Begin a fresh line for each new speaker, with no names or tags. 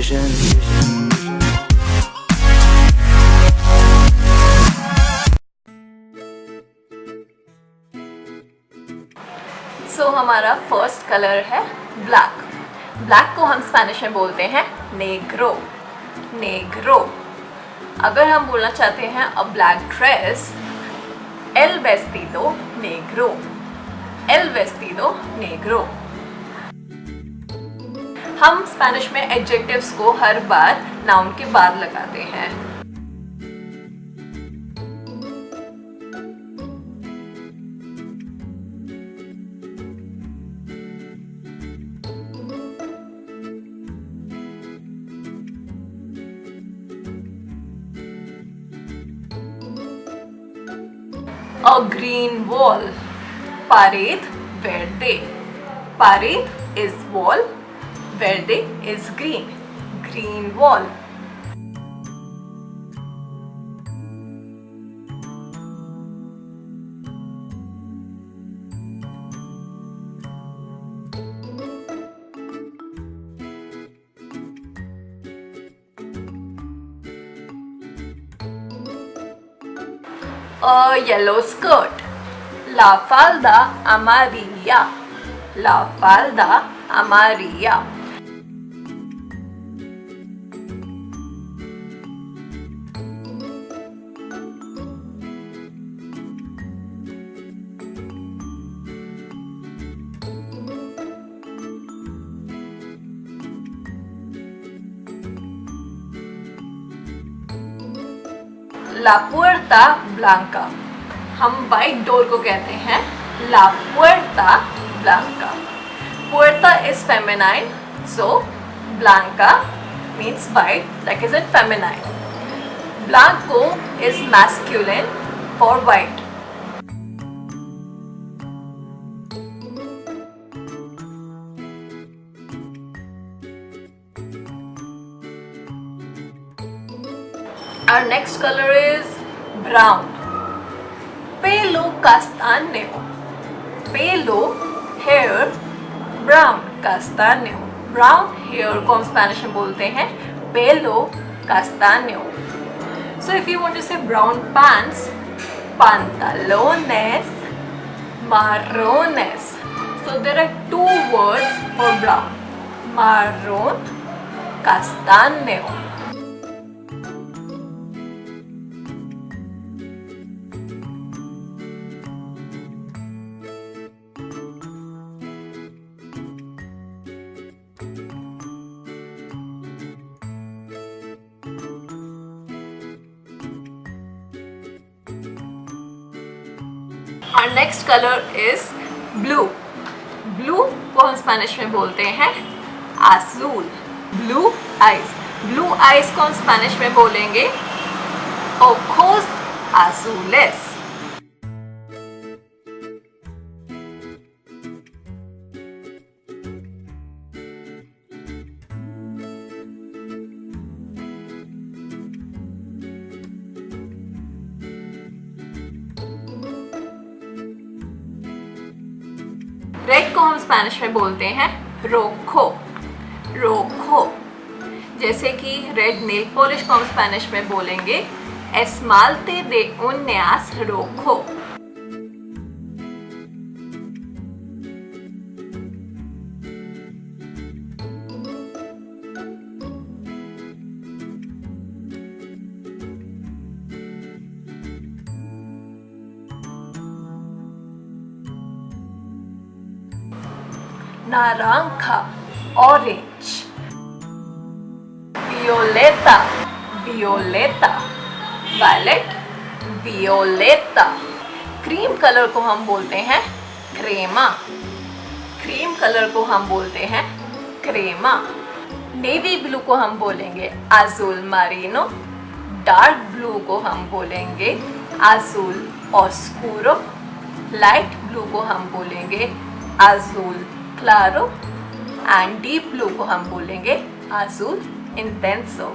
vision.
सो हमारा first colour है black. Black को हम स्पेनिश में बोलते हैं नेग्रो। नेग्रो। अगर हम बोलना चाहते हैं अ ब्लैक ड्रेस, एल वेस्टिडो नेग्रो। एल वेस्टिडो नेग्रो। हम स्पेनिश में एडजेक्टिव्स को हर बार नाउन के बाद लगाते हैं। A green wall, pared verde. Pared is wall, verde is green. Green wall. A yellow skirt, la falda amarilla. La falda amarilla. La puerta blanca, हम वाइट डोर को कहते हैं la puerta blanca. Puerta is feminine, so blanca means white, like is it feminine. Blanco is masculine for white. Our next color is brown. Pelo castaño. Pelo hair, brown castaño. Brown hair को हम Spanish में बोलते हैं pelo castaño. So if you want to say brown pants, pantalones marrones. So there are two words for brown. Marron, castaño. Our next color is blue. Blue को हम Spanish में बोलते हैं azul. Blue eyes. Blue eyes को हम Spanish में बोलेंगे ojos azules. Red को हम स्पेनिश में बोलते हैं रोखो। रोखो। जैसे कि रेड नेल पॉलिश को हम स्पेनिश में बोलेंगे esmalte de uñas rojo. Naranja, orange. Violeta, violeta. Violet, violeta. Cream colour को हम बोलते हैं क्रेमा। क्रीम कलर को हम बोलते हैं क्रेमा। नेवी ब्लू को हम बोलेंगे azul marino. डार्क ब्लू को हम बोलेंगे azul oscuro. लाइट ब्लू को हम बोलेंगे azul claro. And deep blue को हम बोलेंगे azul intenso.